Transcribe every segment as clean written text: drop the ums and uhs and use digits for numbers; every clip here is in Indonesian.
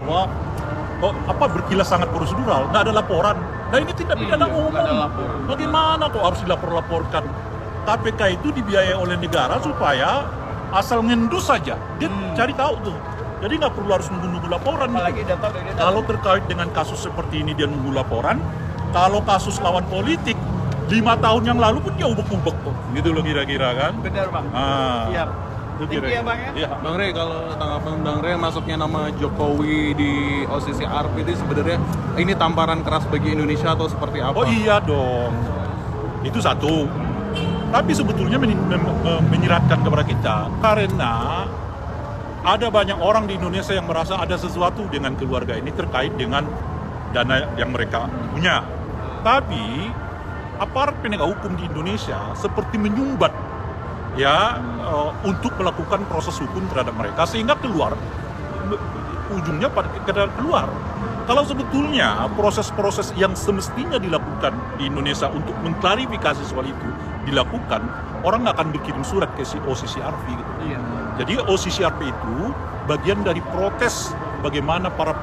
bahwa berkilas sangat prosedural, nggak ada laporan. Nah ini tindak pidana umum. Bagaimana kok harus dilapor-laporkan? KPK itu dibiayai oleh negara supaya asal ngendus saja, dia cari tahu tuh. Jadi nggak perlu harus nunggu-nunggu laporan. Apalagi data. Kalau terkait dengan kasus seperti ini dia nunggu laporan. Kalau kasus lawan politik 5 tahun yang lalu pun dia ubek-ubek kok, gitu loh kira-kira kan? Benar bang. Siap. Thank you ya bang ya. Bang Rey, kalau tanggapan Bang Rey masuknya nama Jokowi di OCC ARP itu sebenarnya ini tamparan keras bagi Indonesia atau seperti apa? Oh iya dong, itu satu. Tapi sebetulnya menyiratkan kepada kita karena ada banyak orang di Indonesia yang merasa ada sesuatu dengan keluarga ini terkait dengan dana yang mereka punya. Tapi aparat penegak hukum di Indonesia seperti menyumbat untuk melakukan proses hukum terhadap mereka sehingga ujungnya pada keluar. Kalau sebetulnya proses-proses yang semestinya dilakukan di Indonesia untuk mengklarifikasi soal itu dilakukan, orang nggak akan berkirim surat ke OCCRP gitu. Iya. Jadi OCCRP itu bagian dari protes bagaimana para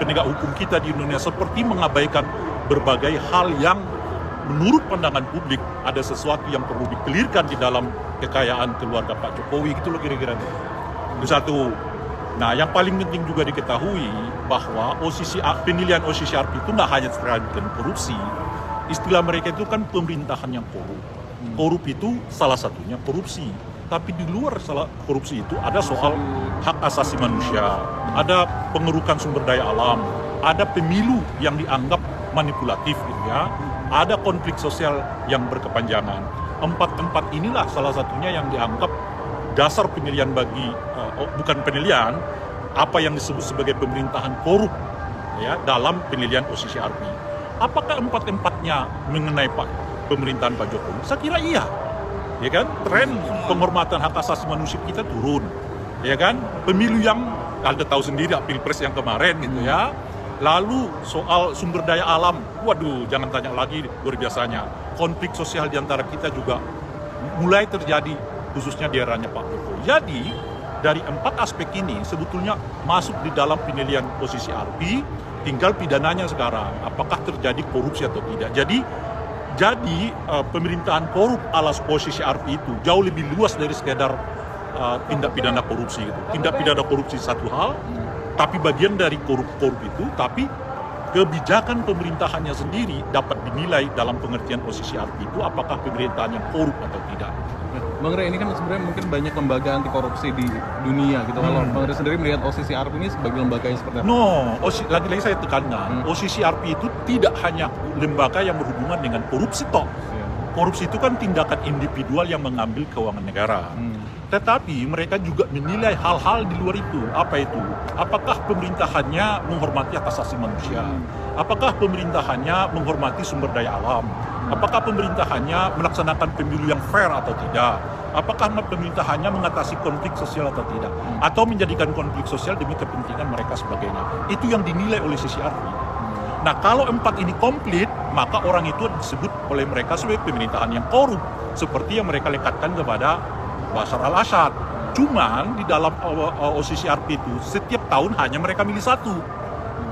penegak hukum kita di Indonesia seperti mengabaikan berbagai hal yang menurut pandangan publik ada sesuatu yang perlu dikelirkan di dalam kekayaan keluarga Pak Jokowi, gitu loh kira-kira. Itu satu. Nah, yang paling penting juga diketahui bahwa pemilihan OCCRP itu nggak hanya terkait dengan korupsi. Istilah mereka itu kan pemerintahan yang korup. Korup itu salah satunya korupsi. Tapi di luar korupsi itu ada soal hak asasi manusia, ada pengerukan sumber daya alam, ada pemilu yang dianggap manipulatif gitu ya, ada konflik sosial yang berkepanjangan. Empat inilah salah satunya yang dianggap dasar pemilihan bukan pemilihan, apa yang disebut sebagai pemerintahan korup ya dalam pemilihan OCCRP. Apakah empat-empatnya mengenai pemerintahan Pak Jokowi? Saya kira iya. Ya kan, tren penghormatan hak asasi manusia kita turun, ya kan, pemilu yang Anda tahu sendiri pilpres yang kemarin gitu ya, lalu soal sumber daya alam, waduh jangan tanya lagi luar biasanya, konflik sosial di antara kita juga mulai terjadi khususnya di eranya Pak Jokowi. Jadi dari 4 aspek ini sebetulnya masuk di dalam penilaian posisi RP, tinggal pidananya sekarang, apakah terjadi korupsi atau tidak. Jadi pemerintahan korup ala posisi RP itu jauh lebih luas dari sekedar tindak pidana korupsi itu. Tindak pidana korupsi satu hal, tapi bagian dari korup itu, tapi kebijakan pemerintahannya sendiri dapat dinilai dalam pengertian posisi RP itu apakah pemerintahan yang korup atau tidak. Bang Rey, ini kan sebenarnya mungkin banyak lembaga anti korupsi di dunia gitu. Kalau Bang Rey sendiri melihat OCCRP ini sebagai lembaga yang seperti apa? Lagi-lagi saya tekankan, OCCRP itu tidak hanya lembaga yang berhubungan dengan korupsi toh. Korupsi itu kan tindakan individual yang mengambil keuangan negara. Tetapi mereka juga menilai hal-hal di luar itu. Apa itu? Apakah pemerintahannya menghormati hak asasi manusia? Apakah pemerintahannya menghormati sumber daya alam? Apakah pemerintahannya melaksanakan pemilu yang fair atau tidak? Apakah pemerintahannya mengatasi konflik sosial atau tidak? Atau menjadikan konflik sosial demi kepentingan mereka sebagainya? Itu yang dinilai oleh CCRP. Nah, kalau 4 ini komplit, maka orang itu disebut oleh mereka sebagai pemerintahan yang korup, seperti yang mereka lekatkan kepada Bashar al-Assad. Cuman di dalam OCCRP itu setiap tahun hanya mereka milih satu.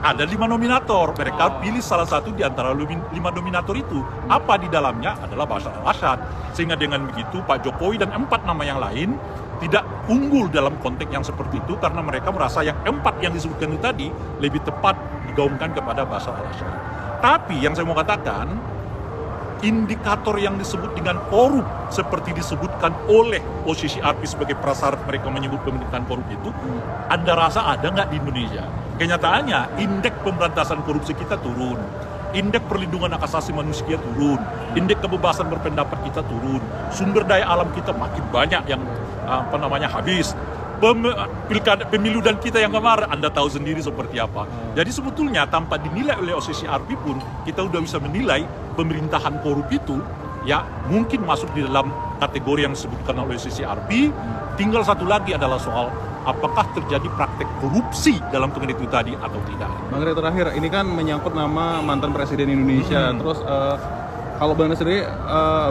Ada 5 nominator, mereka pilih salah satu di antara 5 nominator itu. Apa di dalamnya adalah Bashar al-Assad. Sehingga dengan begitu Pak Jokowi dan 4 nama yang lain tidak unggul dalam konteks yang seperti itu karena mereka merasa yang 4 yang disebutkan itu tadi lebih tepat digaungkan kepada Bashar al-Assad. Tapi yang saya mau katakan, indikator yang disebut dengan korup seperti disebutkan oleh OCCRP sebagai prasyarat mereka menyebut pemerintahan korup itu, Anda rasa ada nggak di Indonesia? Kenyataannya indeks pemberantasan korupsi kita turun, indeks perlindungan hak asasi manusia turun, indeks kebebasan berpendapat kita turun, sumber daya alam kita makin banyak yang habis. Pemilu dan kita yang kemarin Anda tahu sendiri seperti apa. Jadi sebetulnya tanpa dinilai oleh OCCRP pun kita udah bisa menilai pemerintahan korup itu ya mungkin masuk di dalam kategori yang disebutkan oleh OCCRP. Tinggal satu lagi adalah soal apakah terjadi praktek korupsi dalam pengertian itu tadi atau tidak. Bang Rey, terakhir, ini kan menyangkut nama mantan presiden Indonesia. Terus Kalau Bang Rey sendiri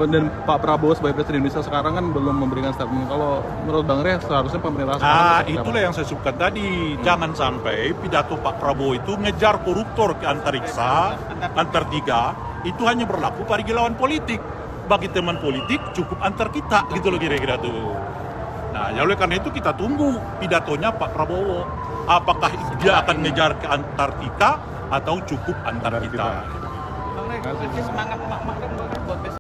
dan Pak Prabowo sebagai Presiden Indonesia sekarang kan belum memberikan statement. Kalau menurut Bang Rey seharusnya pemerintah sekarang itulah yang saya sebutkan tadi. Jangan sampai pidato Pak Prabowo itu ngejar koruptor ke antariksa, Antartika, itu hanya berlaku pada lawan politik. Bagi teman politik cukup antar kita, gitu loh kira-kira tuh. Nah, ya oleh karena itu kita tunggu pidatonya Pak Prabowo. Apakah dia akan ngejar ke Antartika atau cukup antar kita? Bang Rey, semangat emak-emak